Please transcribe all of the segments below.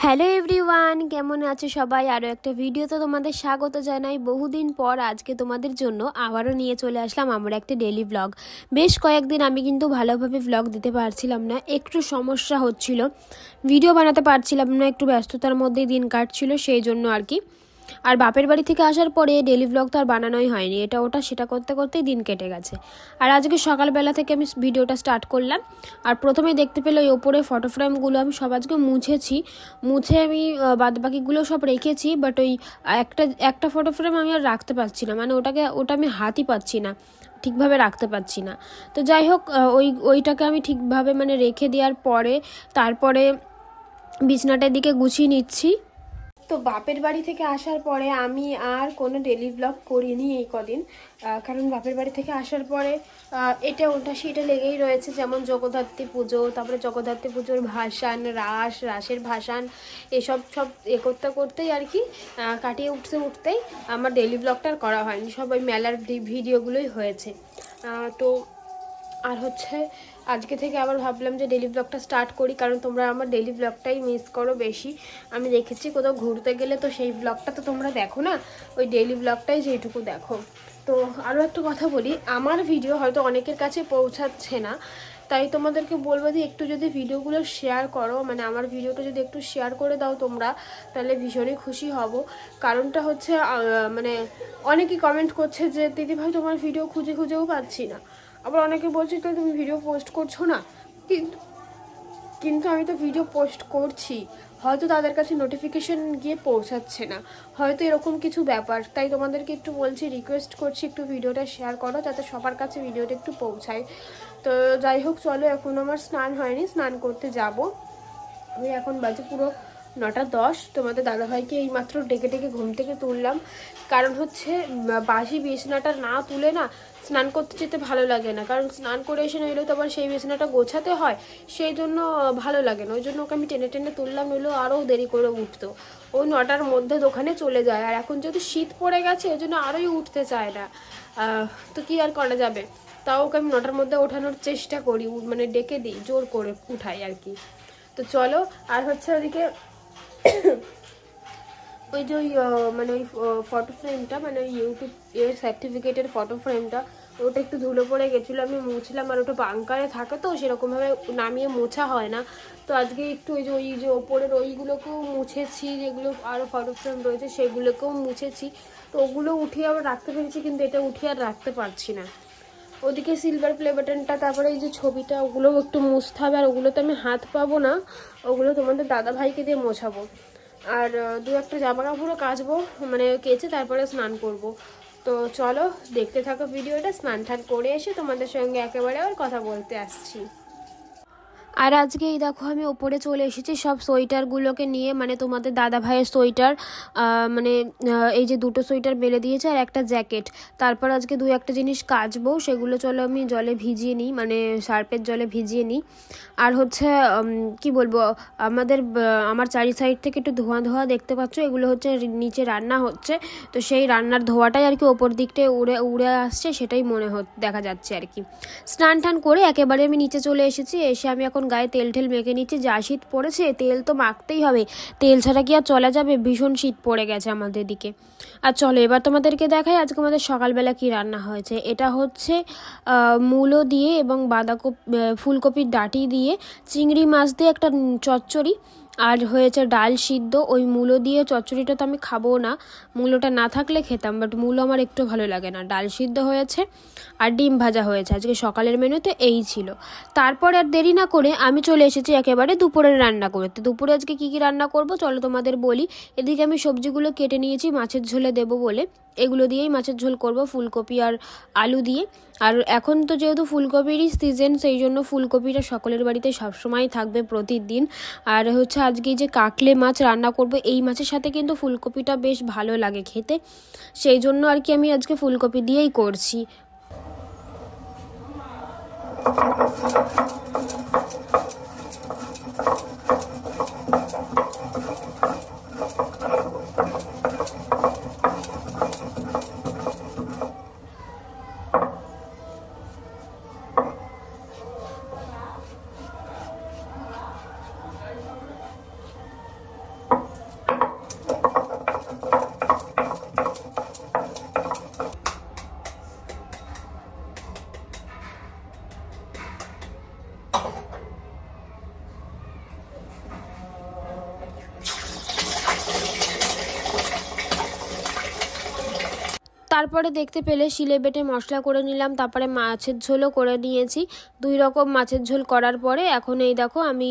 Hello everyone, কেমন আছো সবাই? আরও একটা ভিডিওতে তোমাদের স্বাগত জানাই। বহুদিন পর আজকে তোমাদের জন্য আবারও নিয়ে চলে আসলাম আমার একটা ডেলি ব্লগ। বেশ কয়েকদিন আমি কিন্তু ভালোভাবে ব্লগ দিতে পারছিলাম না, একটু সমস্যা হচ্ছিল, ভিডিও বানাতে পারছিলাম না, একটু ব্যস্ততার মধ্যেই দিন কাটছিল, সেই জন্য আর কি। আর বাপের বাড়ি থেকে আসার পরে ডেলি ব্লগ তো আর বানানোই হয়নি, এটা ওটা সেটা করতে করতেই দিন কেটে গেছে। আর আজকে সকালবেলা থেকে আমি ভিডিওটা স্টার্ট করলাম। আর প্রথমে দেখতে পেলে ওই ওপরে ফটো ফ্রেমগুলো আমি সব আজকে মুছে আমি বাদবাকিগুলো সব রেখেছি, বাট ওই একটা ফটো ফ্রেম আমি আর রাখতে পারছি না, মানে ওটা আমি হাতই পাচ্ছি না, ঠিকভাবে রাখতে পারছি না। তো যাই হোক, ওইটাকে আমি ঠিকভাবে মানে রেখে দেওয়ার পরে তারপরে বিছনাটার দিকে গুছিয়ে নিচ্ছি। তো বাপের বাড়ি থেকে আসার পরে আমি আর কোনো ডেলি ব্লগ করিনি এই কদিন, কারণ বাপের বাড়ি থেকে আসার পরে এটা ওটা সেটা লেগেই রয়েছে, যেমন জগদ্ধাত্রী পুজো, তারপরে জগদ্ধাত্রী পুজোর ভাসান, রাসের ভাসান, এসব করতে করতেই আর কি কাটিয়ে উঠতেই আমার ডেলি ব্লগটা আর করা হয়নি, সব ওই মেলার ভিডিওগুলোই হয়েছে। তো আর হচ্ছে আজকে থেকে আবার ভাবলাম যে ডেলি ব্লগটা স্টার্ট করি, কারণ তোমরা আমার ডেলি ব্লগটাই মিস করো বেশি। আমি দেখেছি কোথাও ঘুরতে গেলে তো সেই ব্লগটা তো তোমরা দেখো না, ওই ডেলি ব্লগটাই যেটুকু দেখো। তো আরও একটা কথা বলি, আমার ভিডিও হয়তো অনেকের কাছে পৌঁছাচ্ছে না, তাই তোমাদেরকে বলবো যে একটু যদি ভিডিওগুলো শেয়ার করো, মানে আমার ভিডিওটা যদি একটু শেয়ার করে দাও তোমরা, তাহলে ভীষণই খুশি হব। কারণটা হচ্ছে মানে অনেকেই কমেন্ট করছে যে দিদিভাই তোমার ভিডিও খুঁজেও পাচ্ছি না, আবার অনেকে বলছে তো তুমি ভিডিও পোস্ট করছো না, কিন্তু আমি তো ভিডিও পোস্ট করছি, হয়তো তাদের কাছে নোটিফিকেশন গিয়ে পৌঁছাচ্ছে না, হয়তো এরকম কিছু ব্যাপার। তাই তোমাদেরকে একটু বলছি, রিকোয়েস্ট করছি একটু ভিডিওটা শেয়ার করো, যাতে সবার কাছে ভিডিওটা একটু পৌঁছায়। তো যাই হোক, চলো, এখন আমার স্নান হয়নি, স্নান করতে যাব। আমি এখন বাজে পুরো 9:10। তোমাদের দাদাভাইকে এইমাত্র ডেকে ঘুম থেকে তুললাম, কারণ হচ্ছে বাসি বিছানাটা না তুলে না স্নান করতে যেতে ভালো লাগে না, কারণ স্নান করে এসে নইলেও তো আবার সেই বিছানাটা গোছাতে হয়, সেই জন্য ভালো লাগে না। ওই জন্য ওকে আমি টেনে তুললাম, নইলেও আরও দেরি করে উঠতো, ওই 9টার মধ্যে দোকানে চলে যায়। আর এখন যেহেতু শীত পড়ে গেছে, ওই জন্য আরোই উঠতে চায় না। তো কি আর করা যাবে, তাও ওকে আমি 9টার মধ্যে ওঠানোর চেষ্টা করি, মানে ডেকে দিই, জোর করে উঠাই আর কি। তো চলো, আর হচ্ছে ওদিকে ওই যে মানে ওই ফটো ফ্রেমটা, মানে ওই ইউটিউব সার্টিফিকেটের ফটো ফ্রেমটা, ওটা একটু ধুলো পড়ে গেছিলো, আমি মুছলাম, আর ওটা বাংকারে থাকে তো সেরকমভাবে নামিয়ে মোছা হয় না। তো আজকে একটু ওই যে ওপরের ওইগুলোকেও মুছেছি, যেগুলো আরও ফটো ফ্রেম রয়েছে সেগুলোকেও মুছেছি। তো ওগুলো উঠিয়ে আবার রাখতে পেরেছি, কিন্তু এটা উঠিয়ে আর রাখতে পারছি না। ওদিকে সিলভার প্লে বাটনটা, তারপরে এই যে ছবিটা, ওগুলোও একটু মুছতে হবে, আর ওগুলোতে আমি হাত পাবো না, ওগুলো তোমাদের দাদাভাইকে দিয়ে মোছাবো। আর দু একটা জামা কাপড়ও কাচবো, মানে কেচে তারপরে স্নান করব। তো চলো, দেখতে থাকো ভিডিওটা। স্নান টান করে এসে তোমাদের সঙ্গে একেবারে আবার কথা বলতে আসছি। আর আজকে এই দেখো, আমি ওপরে চলে এসেছি সব সোয়েটারগুলোকে নিয়ে, মানে তোমাদের দাদা ভাইয়ের সোয়েটার, মানে এই যে দুটো সোয়েটার মেলে দিয়েছে আর একটা জ্যাকেট। তারপর আজকে দু একটা জিনিস কাচবো, সেগুলো চলো আমি জলে ভিজিয়ে নিই, মানে সার্ফের জলে ভিজিয়ে নিই। আর হচ্ছে কি বলবো, আমার চারি সাইড থেকে একটু ধোঁয়া দেখতে পাচ্ছ, এগুলো হচ্ছে নিচে রান্না হচ্ছে, তো সেই রান্নার ধোঁয়াটাই আর কি ওপর দিকটায় উড়ে আসছে, সেটাই দেখা যাচ্ছে আর কি। স্নান টান করে একেবারে আমি নিচে চলে এসেছি, এসে আমি এখন গায়ে তেল মেখে নিচ্ছি। যা শীত পড়েছে, তেল তো মাখতেই হবে, তেল ছাড়া কি আর চলা যাবে, ভীষণ শীত পড়ে গেছে আমাদের দিকে। আর চলো এবার তোমাদেরকে দেখাই আজকে আমাদের সকালবেলা কি রান্না হয়েছে। এটা হচ্ছে মূলো দিয়ে এবং ফুলকপির ডাঁটি দিয়ে চিংড়ি মাছ দিয়ে একটা চচ্চড়ি, আর হয়েছে ডাল সিদ্ধ। ওই মূলো দিয়ে চচ্চড়িটা তো আমি খাবো না, মূলোটা না থাকলে খেতাম, বাট মূলো আমার একটু ভালো লাগে না। ডাল সিদ্ধ হয়েছে আর ডিম ভাজা হয়েছে, আজকে সকালের মেনুতে এই ছিল। তারপর আর দেরি না করে আমি চলে এসেছি একেবারে দুপুরের রান্না করতে। দুপুরে আজকে কী রান্না করব চলো তোমাদের বলি। এদিকে আমি সবজিগুলো কেটে নিয়েছি মাছের ঝোলে দেবো বলে, এগুলো দিয়েই মাছের ঝোল করব, ফুলকপি আর আলু দিয়ে। আর এখন তো যেহেতু ফুলকপিরই সিজন, সেই জন্য ফুলকপিটা সকলের বাড়িতে সবসময় থাকবে প্রতিদিন। আর হচ্ছে আজকে যে কাকলে মাছ রান্না করব, এই মাছের সাথে কিন্তু ফুলকপিটা বেশ ভালো লাগে খেতে, সেই জন্য আর কি আমি আজকে ফুলকপি দিয়েই করছি। তারপরে দেখতে পেলে শিলে বেটে মশলা করে নিলাম, তারপরে মাছের ঝোলও করে নিয়েছি। 2 রকম মাছের ঝোল করার পরে এখন এই দেখো আমি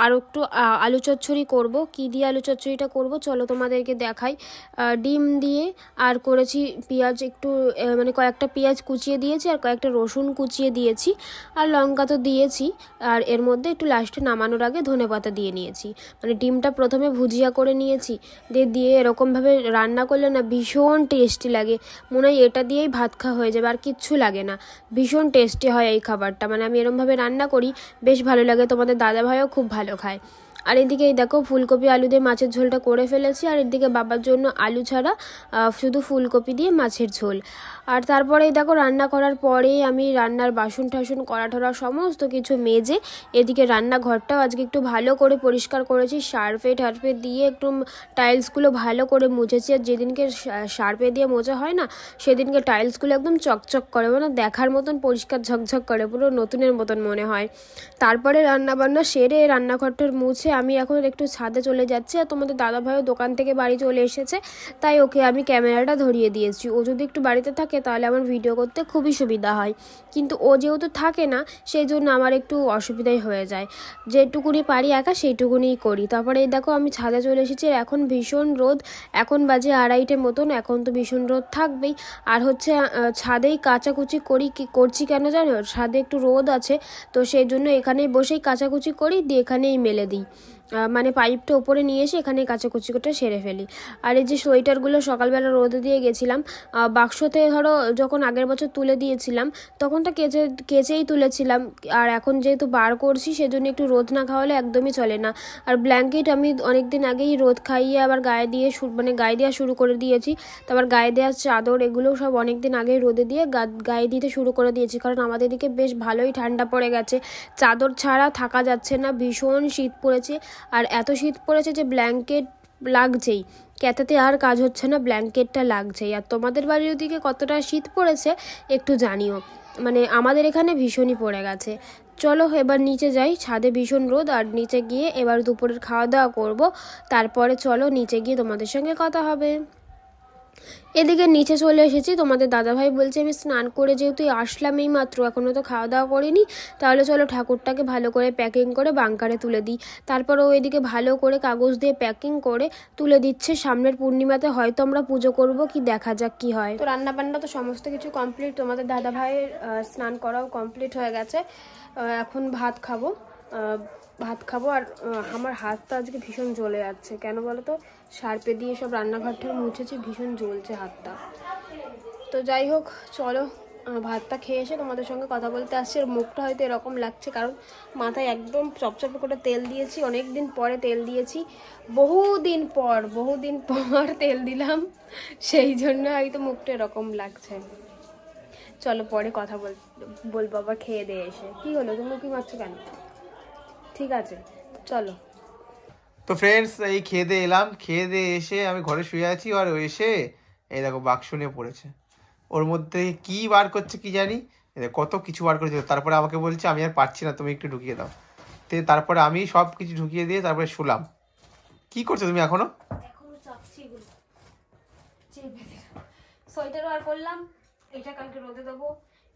আরও একটু আলু চচ্চড়ি করব। কী দিয়ে আলু চচ্চড়িটা করব চলো তোমাদেরকে দেখাই। ডিম দিয়ে আর করেছি পেঁয়াজ একটু মানে কয়েকটা পেঁয়াজ কুচিয়ে দিয়েছি আর কয়েকটা রসুন কুচিয়ে দিয়েছি আর লঙ্কা তো দিয়েছি। আর এর মধ্যে একটু লাস্টে নামানোর আগে ধনেপাতা দিয়ে নিয়েছি। মানে ডিমটা প্রথমে ভুজিয়া করে নিয়েছি, দিয়ে এরকমভাবে রান্না করলে না ভীষণ টেস্টি লাগে। মনে হয় এটা দিয়েই ভাত খাওয়া হয়ে যাবে, আর কিচ্ছু লাগে না। ভীষণ টেস্টি হয় এই খাবারটা, মানে আমি এরমভাবে রান্না করি, বেশ ভালো লাগে। তোমাদের দাদাভাইও খুব ভালো খায়। আর এদিকে এই দেখো ফুলকপি আলু দিয়ে মাছের ঝোলটা করে ফেলেছি। আর এদিকে বাবার জন্য আলু ছাড়া শুধু ফুলকপি দিয়ে মাছের ঝোল। আর তারপরে এই দেখো রান্না করার পরেই আমি রান্নার বাসন টাসন কড়া ঠরা সমস্ত কিছু মেজে এদিকে রান্নাঘরটাও আজকে একটু ভালো করে পরিষ্কার করেছি। সার্ফে টার্ফে দিয়ে একটু টাইলসগুলো ভালো করে মুছেছি। আর যেদিনকে সার্ফে দিয়ে মোছা হয় না সেদিনকে টাইলসগুলো একদম চকচক করে, মানে দেখার মতন পরিষ্কার ঝকঝক করে, পুরো নতুনের মতন মনে হয়। তারপরে রান্নাবান্না সেরে রান্নাঘরটার মুছে আমি এখন একটু ছাদে চলে যাচ্ছি। আর তোমাদের দাদাভাইও দোকান থেকে বাড়ি চলে এসেছে, তাই ওকে আমি ক্যামেরাটা ধরিয়ে দিয়েছি। ও যদি একটু বাড়িতে থাকে তাহলে আমার ভিডিও করতে খুবই সুবিধা হয়, কিন্তু ও যেহেতু থাকে না সেই জন্য আমার একটু অসুবিধাই হয়ে যায়। যেটুকুনি পারি একা সেইটুকুনিই করি। তারপরে এই দেখো আমি ছাদে চলে এসেছি। এখন ভীষণ রোদ, এখন বাজে 2:30 মতন, এখন তো ভীষণ রোদ থাকবেই। আর হচ্ছে ছাদেই কাচাকুচি করছি কেন জানো, ছাদে একটু রোদ আছে তো সেই জন্য এখানেই বসেই কাচাকুচি করি, দিয়ে এখানেই মেলে দিই। মানে পাইপটা ওপরে নিয়ে এসে এখানে কাচাকুচিটা সেরে ফেলি। আর এই যে সোয়েটারগুলো সকালবেলা রোদে দিয়ে গেছিলাম বাক্সতে, ধরো যখন আগের বছর তুলে দিয়েছিলাম তখন তো কেচেই তুলেছিলাম। আর এখন যেহেতু বার করছি সেজন্য একটু রোদ না খাওয়ালে একদমই চলে না। আর ব্ল্যাঙ্কেট আমি অনেক দিন আগেই রোদ খাইয়ে আবার গায়ে দেওয়া শুরু করে দিয়েছি। তারপর গায়ে দেওয়ার চাদর এগুলো সব অনেক দিন আগেই রোদে দিয়ে গায়ে দিতে শুরু করে দিয়েছি, কারণ আমাদের দিকে বেশ ভালোই ঠান্ডা পড়ে গেছে। চাদর ছাড়া থাকা যাচ্ছে না, ভীষণ শীত পড়েছে। আর এত শীত পড়েছে যে ব্ল্যাঙ্কেট লাগছেই, ক্যাথাতে আর কাজ হচ্ছে না, ব্ল্যাঙ্কেটটা লাগছেই। আর তোমাদের বাড়ির ওদিকে কতটা শীত পড়েছে একটু জানিও, মানে আমাদের এখানে ভীষণই পড়ে গেছে। চলো এবার নিচে যাই, ছাদে ভীষণ রোদ। আর নিচে গিয়ে এবার দুপুরের খাওয়া দাওয়া করব, তারপরে চলো নিচে গিয়ে তোমাদের সঙ্গে কথা হবে। এদিকে নিচে চলে এসেছি, তোমাদের দাদাভাই বলছে আমি স্নান করে যেহেতু আসলাম এই মাত্র, এখনও তো খাওয়া দাওয়া করিনি, তাহলে চলো ঠাকুরটাকে ভালো করে প্যাকিং করে বাঙ্কারে তুলে দিই। তারপর ও এদিকে ভালো করে কাগজ দিয়ে প্যাকিং করে তুলে দিচ্ছে। সামনের পূর্ণিমাতে হয়তো আমরা পুজো করব, কি দেখা যাক কি হয়। তো রান্নাবান্না তো সমস্ত কিছু কমপ্লিট, তোমাদের দাদাভাইয়ের স্নান করাও কমপ্লিট হয়ে গেছে। এখন ভাত খাবো। আর আমার হাতটা আজকে ভীষণ জ্বলে যাচ্ছে, কেন বলো তো, সার্পে দিয়ে সব রান্নাঘরটা মুছেছি, ভীষণ জ্বলছে হাতটা। তো যাই হোক চলো ভাতটা খেয়ে এসে তোমাদের সঙ্গে কথা বলতে আসছি। আর মুখটা হয়তো এরকম লাগছে কারণ মাথায় একদম চপচপে করে তেল দিয়েছি, অনেক দিন পরে তেল দিয়েছি, বহুদিন পর তেল দিলাম, সেই জন্য হয়তো মুখটা এরকম লাগছে। চলো পরে কথা বলবো আবার খেয়ে দিয়ে এসে। কি হলো, তুমি কি মারছো কেন? ঠিক আছে চলো। তো ফ্রেন্ডস এই খেয়ে দিয়ে এলাম, খেয়ে দিয়ে এসে আমি ঘরে শুয়ে আছি। আর ও এসে এই দেখো বাক্স নিয়ে পড়েছে, ওর মধ্যে কি বার করছে কি জানি, কত কিছু বার করেছে। তারপরে আমাকে বলছে আমি আর পারছি না, তুমি একটু ঢুকিয়ে দাও। তারপরে আমি সব কিছু ঢুকিয়ে দিয়ে তারপরে শুলাম। কি করছো তুমি এখনো? সোয়েটার বার করলাম, এটা কালকে রোদে দেবো।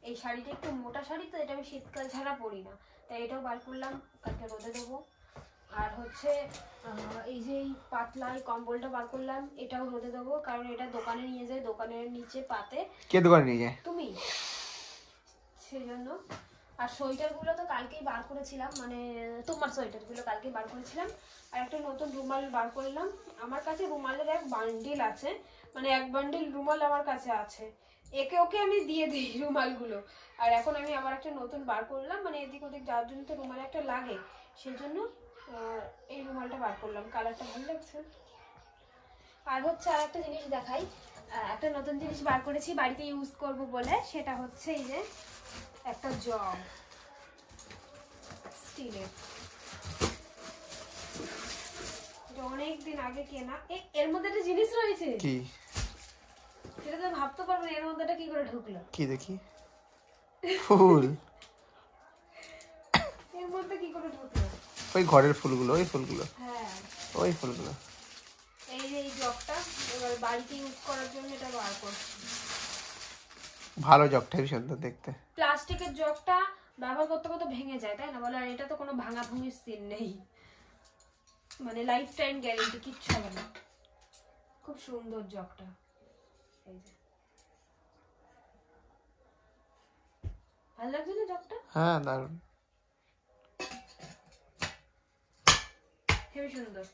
এই শাড়িটা একটু মোটা শাড়ি তো, এটা আমি শীতকাল ছাড়া পরি না, তাই এটাও বার করলাম, কালকে রোদে দেবো। আর হচ্ছে এই যে এই পাতলা এই কম্বলটা বার করলাম, এটাও রোদে দেবো, কারণ এটা দোকানে নিয়ে যায়, দোকানের নিচে পাতে। কে দোকানে নিয়ে যায়? তুমি, সেই জন্য। আর সোয়েটারগুলো তো কালকেই বার করেছিলাম, মানে তোমার সোয়েটারগুলো কালকেই বার করেছিলাম। আর একটা নতুন রুমাল বার করলাম। আমার কাছে রুমালের এক বান্ডিল আছে, মানে এক বান্ডিল রুমাল আমার কাছে আছে, ওকে আমি দিয়ে দিই রুমালগুলো। আর এখন আমি আবার একটা নতুন বার করলাম, মানে এদিক ওদিক যাওয়ার জন্য তো রুমাল একটা লাগে, সেই জন্য এই রুমালটা বার করলাম, কালারটা ভালো লাগছে। আর হচ্ছে আর একটা জিনিস দেখাই, একটা নতুন জিনিস বার করেছি বাড়িতে ইউজ করব বলে, সেটা হচ্ছে এই যে একটা জগ স্টিলের, অনেক দিন আগে কেনা। এর মধ্যে একটা জিনিস রয়েছে, কি সেটা তো ভাবতে পারবো না, এর মধ্যে কি করে ঢুকলো। কি দেখি? ফুল। এর মধ্যে কি করে ঢুকলো? ওই ঘরের ফুলগুলো, ওই ফুলগুলো। হ্যাঁ ওই ফুলগুলো। এই যে এই জগটা, এবার বাড়িতে ইউজ করার জন্য এটা বার করছি। ভালো জগটা সুন্দর দেখতে। প্লাস্টিকের জগটা ব্যবহার করতে করতে ভেঙে যায়, তাই না বলো? আর এটা তো কোনো ভাঙাভুঙির সিন নেই, মানে লাইফ টাইম গ্যারেন্টি, কিচ্ছু হবে না। খুব সুন্দর জগটা, এই যে ভালো লাগছে না জগটা? হ্যাঁ দারুণ, হেবি সুন্দর।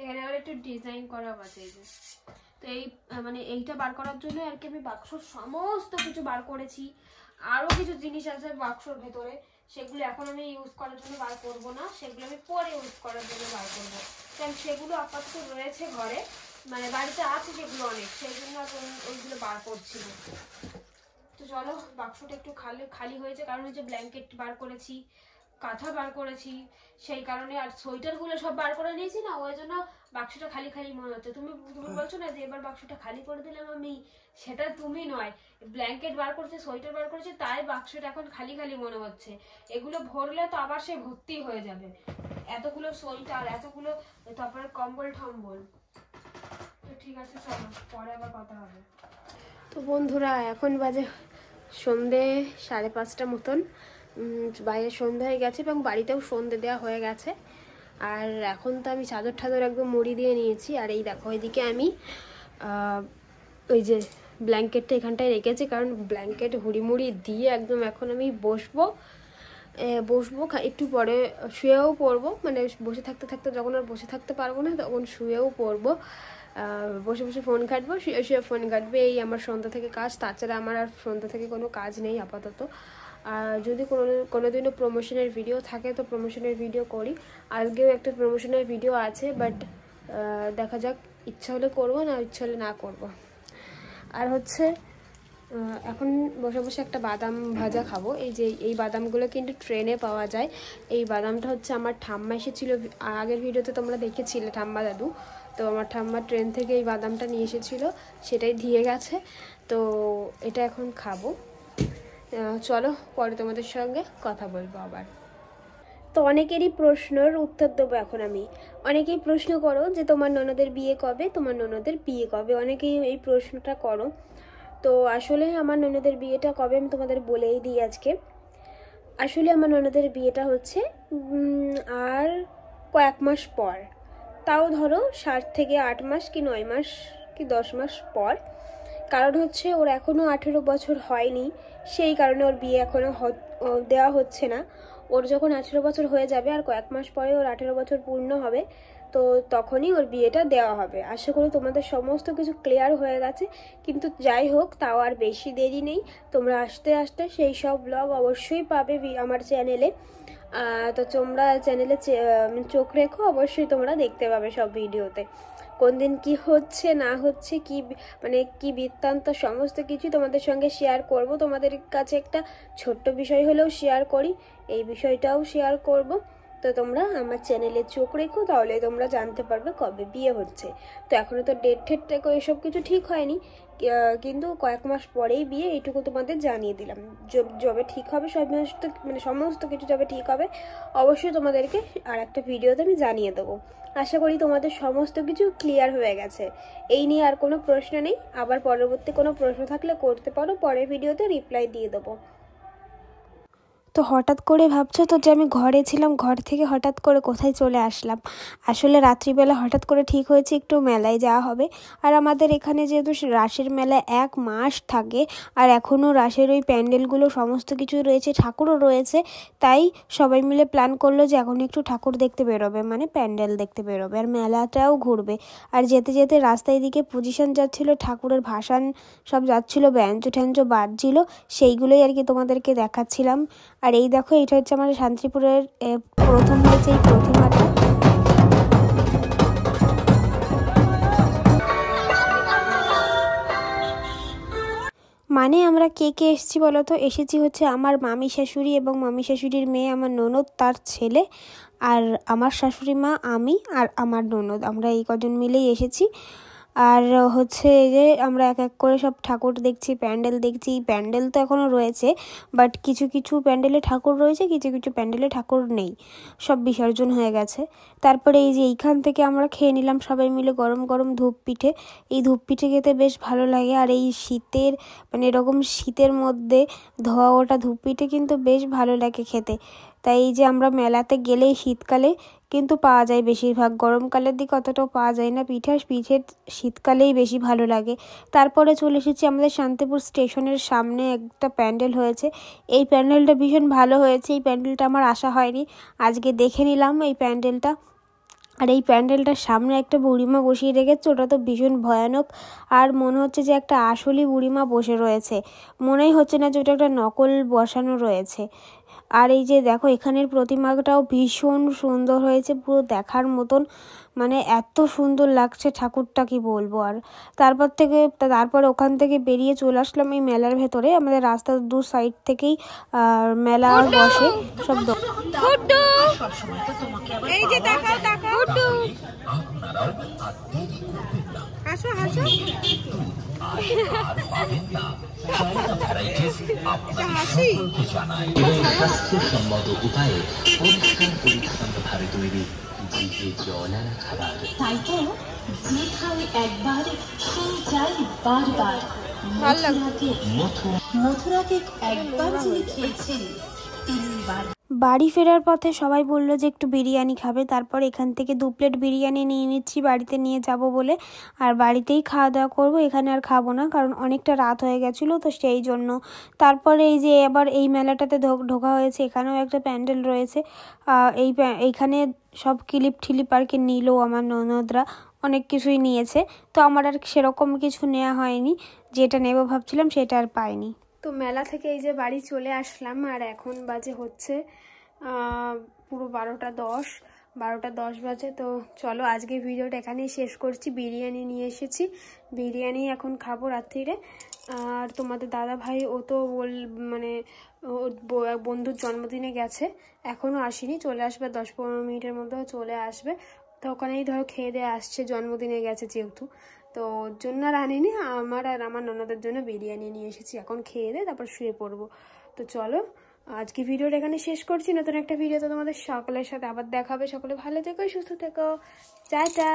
এখানে আবার একটু ডিজাইন করা আছে, এই যে। তো এই মানে এইটা বার করার জন্য আর কি আমি বাক্সর সমস্ত কিছু বার করেছি। আরো কিছু জিনিস আছে বাক্সর ভেতরে, সেগুলো এখন আমি ইউজ করার জন্য বার করব না, সেগুলো আমি পরে ইউজ করার জন্য বার করবো। কারণ সেগুলো আপাতত রয়েছে ঘরে, মানে বাড়িতে আছে সেগুলো অনেক, সেই জন্য ওইগুলো বার করছি না। তো চলো, বাক্সটা একটু খালি হয়েছে, কারণ হচ্ছে ব্ল্যাঙ্কেট বার করেছি, কাঁথা বার করেছি, সেই কারণে। আর সোয়েটারগুলো সব বার করে নিয়েছি না, ওই জন্য বাক্সটা খালি খালি মনে হচ্ছে। তুমি বলছো না যে এবার বাক্সটা খালি করে দিলাম আমি, সেটা তুমি নয়, ব্ল্যাঙ্কেট বার করেছে, সোয়েটার বার করেছে, তাই বাক্সটা এখন খালি খালি মনে হচ্ছে। এগুলো ভরলে তো আবার সে ভর্তি হয়ে যাবে, এতগুলো সোয়েটার, এতগুলো, তারপরে কম্বল টম্বল। তো ঠিক আছে, চলো পরে আবার কথা হবে। তো বন্ধুরা, এখন বাজে সন্ধে 5:30 মতন। বাইরে সন্ধে হয়ে গেছে এবং বাড়িতেও সন্ধে দেওয়া হয়ে গেছে। আর এখন তো আমি চাদর ঠাদর একদম মুড়ি দিয়ে নিয়েছি। আর এই দেখো, ওইদিকে আমি ওই যে ব্ল্যাঙ্কেটটা এখানটায় রেখেছি, কারণ ব্ল্যাঙ্কেট হুড়িমুড়ি দিয়ে একদম এখন আমি বসবো একটু পরে শুয়েও পড়বো, মানে বসে থাকতে থাকতে যখন আর বসে থাকতে পারবো না তখন শুয়েও পড়বো। বসে বসে ফোন ঘাটবো, শুয়ে শুয়ে ফোন ঘাটবে, এই আমার সন্ধ্যা থেকে কাজ। তাছাড়া আমার আর সন্ধ্যা থেকে কোনো কাজ নেই আপাতত। আর যদি কোনো দিনও প্রমোশনের ভিডিও থাকে তো প্রমোশনের ভিডিও করি। আজকেও একটা প্রমোশনের ভিডিও আছে, বাট দেখা যাক, ইচ্ছা হলে করবো, না ইচ্ছা হলে না করবো। আর হচ্ছে এখন বসে বসে একটা বাদাম ভাজা খাবো। এই বাদামগুলো কিন্তু ট্রেনে পাওয়া যায়। এই বাদামটা হচ্ছে আমার ঠাম্মা এসেছিল, আগের ভিডিওতে তোমরা দেখেছিলে ঠাম্মা দাদু। তো আমার ঠাম্মা ট্রেন থেকে এই বাদামটা নিয়ে এসেছিলো, সেটাই দিয়ে গেছে। তো এটা এখন খাবো। চলো পরে তোমাদের সঙ্গে কথা বলবো আবার। তো অনেকেরই প্রশ্নের উত্তর দেবো এখন আমি। অনেকেই প্রশ্ন করো যে তোমার ননদের বিয়ে কবে, তোমার ননদের বিয়ে কবে, অনেকেই এই প্রশ্নটা করো। তো আসলে আমার ননদের বিয়েটা কবে আমি তোমাদের বলেই দিই আজকে। আসলে আমার ননদের বিয়েটা হচ্ছে আর কয়েক মাস পর, তাও ধরো 7 থেকে 8 মাস কি 9 মাস কি 10 মাস পর। কারণ হচ্ছে ওর এখনও 18 বছর হয়নি, সেই কারণে ওর বিয়ে এখনও দেওয়া হচ্ছে না। ওর যখন 18 বছর হয়ে যাবে, আর কয়েক মাস পরে ওর 18 বছর পূর্ণ হবে, তো তখনই ওর বিয়েটা দেওয়া হবে। আশা করি তোমাদের সমস্ত কিছু ক্লিয়ার হয়ে গেছে। কিন্তু যাই হোক, তাও আর বেশি দেরি নেই, তোমরা আস্তে আস্তে সেই সব ব্লগ অবশ্যই পাবে আমার চ্যানেলে। তো তোমরা চ্যানেলে চোখ রেখো, অবশ্যই তোমরা দেখতে পাবে সব ভিডিওতে কোন দিন কি হচ্ছে না হচ্ছে, কি মানে কি বৃত্তান্ত, সমস্ত কিছু তোমাদের সঙ্গে শেয়ার করব। তোমাদের কাছে একটা ছোট্ট বিষয় হলেও শেয়ার করি, এই বিষয়টাও শেয়ার করব। তো তোমরা আমার চ্যানেলে চোখ রেখো, তাহলে তোমরা জানতে পারবে কবে বিয়ে হচ্ছে। তো এখনও তো ডেট ঠেট এসব কিছু ঠিক হয়নি, কিন্তু কয়েক মাস পরেই বিয়ে, এইটুকু তোমাদের জানিয়ে দিলাম। যবে ঠিক হবে সমস্ত কিছু যবে ঠিক হবে, অবশ্যই তোমাদেরকে আর একটা ভিডিওতে আমি জানিয়ে দেবো। আশা করি তোমাদের সমস্ত কিছু ক্লিয়ার হয়ে গেছে, এই নিয়ে আর কোনো প্রশ্ন নেই। আবার পরবর্তী কোনো প্রশ্ন থাকলে করতে পারো, পরের ভিডিওতে রিপ্লাই দিয়ে দেবো। তো হঠাৎ করে ভাবছো তো যে আমি ঘরে ছিলাম, ঘর থেকে হঠাৎ করে কোথায় চলে আসলাম। আসলে রাত্রিবেলা হঠাৎ করে ঠিক হয়েছে একটু মেলায় যাওয়া হবে। আর আমাদের এখানে যেহেতু রাসের মেলা 1 মাস থাকে, আর এখনও রাসের ওই প্যান্ডেলগুলো সমস্ত কিছু রয়েছে, ঠাকুরও রয়েছে, তাই সবাই মিলে প্ল্যান করলো যে এখন একটু ঠাকুর দেখতে বেরোবে, মানে প্যান্ডেল দেখতে বেরোবে, আর মেলাটাও ঘুরবে। আর যেতে যেতে রাস্তায় দিকে পজিশন যাচ্ছিলো, ঠাকুরের ভাসান সব যাচ্ছিলো, ব্যঞ্জো ট্যাঞ্জো বাজছিল, সেইগুলোই আর কি তোমাদেরকে দেখাচ্ছিলাম। আর এই দেখো, এটা হচ্ছে আমাদের শান্তিপুরের প্রথম হয়েছে এই প্রতিমাটা। মানে আমরা কে কে এসেছি বলো তো? এসেছি হচ্ছে আমার মামি শাশুড়ি এবং মামি শাশুড়ির মেয়ে, আমার ননদ, তার ছেলে, আর আমার শাশুড়ি মা, আমি আর আমার ননদ, আমরা এই কজন মিলেই এসেছি। আর হচ্ছে এই যে আমরা এক এক করে সব ঠাকুর দেখছি, প্যান্ডেল দেখছি। প্যান্ডেল তো এখনও রয়েছে, বাট কিছু কিছু প্যান্ডেলে ঠাকুর রয়েছে, কিছু কিছু প্যান্ডেলে ঠাকুর নেই, সব বিসর্জন হয়ে গেছে। তারপরে এই যে এইখান থেকে আমরা খেয়ে নিলাম সবাই মিলে গরম গরম ধূপ পিঠে। এই ধূপ পিঠে খেতে বেশ ভালো লাগে, আর এই শীতের মানে এরকম শীতের মধ্যে ধোয়া ওটা ধূপ পিঠে কিন্তু বেশ ভালো লাগে খেতে। তাই এই যে আমরা মেলাতে গেলেই শীতকালে কিন্তু পাওয়া যায় বেশিরভাগ, গরমকালের দিকে অতটাও পাওয়া যায় না পিঠের শীতকালেই বেশি ভালো লাগে। তারপরে চলে এসেছি আমাদের শান্তিপুর স্টেশনের সামনে, একটা প্যান্ডেল হয়েছে। এই প্যান্ডেলটা ভীষণ ভালো হয়েছে, এই প্যান্ডেলটা আমার আশা হয়নি, আজকে দেখে নিলাম এই প্যান্ডেলটা। আর এই প্যান্ডেলটার সামনে একটা বুড়িমা বসিয়ে রেখেছে, ওটা তো ভীষণ ভয়ানক, আর মনে হচ্ছে যে একটা আসলি বুড়িমা বসে রয়েছে, মনেই হচ্ছে না যে ওটা একটা নকল বসানো রয়েছে। আর এই যে দেখো এখানের প্রতিমাটাও ভীষণ সুন্দর হয়েছে, পুরো দেখার মতন, মানে এত সুন্দর লাগছে ঠাকুরটা কি বলবো। আর তারপরে ওখান থেকে বেরিয়ে চলে আসলাম এই মেলার ভেতরে। আমাদের রাস্তার দু সাইড থেকেই মেলা বসে সব। এই যে দেখাও দেখাও হাসো হাসো হাসি স্বাস্থ্যসম্মত উপায়ে পরিষ্কার পরিচ্ছন্নভাবে তৈরি জিভে জল আনা খাবার। তাই তো যে খায় একবার সেই চাই বারবার। মথুরাকে একবার যিনি খেয়েছেন তিনবার। বাড়ি ফেরার পথে সবাই বলল যে একটু বিরিয়ানি খাবে, তারপর এখান থেকে 2 প্লেট বিরিয়ানি নিয়ে নিচ্ছি বাড়িতে নিয়ে যাব বলে। আর বাড়িতেই খাওয়া দাওয়া করবো, এখানে আর খাবো না, কারণ অনেকটা রাত হয়ে গেছিলো তো সেই জন্য। তারপরে এই যে আবার এই মেলাটাতে ঢোকা হয়েছে, এখানেও একটা প্যান্ডেল রয়েছে। এইখানে সব ক্লিপ আর কি নিল আমার ননদরা, অনেক কিছুই নিয়েছে। তো আমার আর সেরকম কিছু নেওয়া হয়নি, যেটা নেবো ভাবছিলাম সেটা আর পাইনি। তো মেলা থেকে এই যে বাড়ি চলে আসলাম, আর এখন বাজে হচ্ছে পুরো 12টা 10 বাজে। তো চলো আজকে ভিডিওটা এখানেই শেষ করছি। বিরিয়ানি নিয়ে এসেছি, বিরিয়ানি এখন খাবো রাত্রিরে। আর তোমাদের দাদা ভাই ও তো মানে বন্ধুর জন্মদিনে গেছে, এখনও আসেনি, চলে আসবে 10-15 মিনিটের মধ্যে চলে আসবে। তো ওখানেই ধরো খেয়ে দিয়ে আসছে, জন্মদিনে গেছে যেহেতু, তো ওর জন্য আর আনিনি, আমার আর আমার ননদের জন্য বিরিয়ানি নিয়ে এসেছি। এখন খেয়ে দিয়ে তারপর শুয়ে পড়বো। তো চলো আজকে ভিডিওটা এখানে শেষ করছি। নতুন একটা ভিডিও তো তোমাদের সকলের সাথে আবার দেখা হবে। সকলে ভালো থেকো, সুস্থ থেকো, টাটা।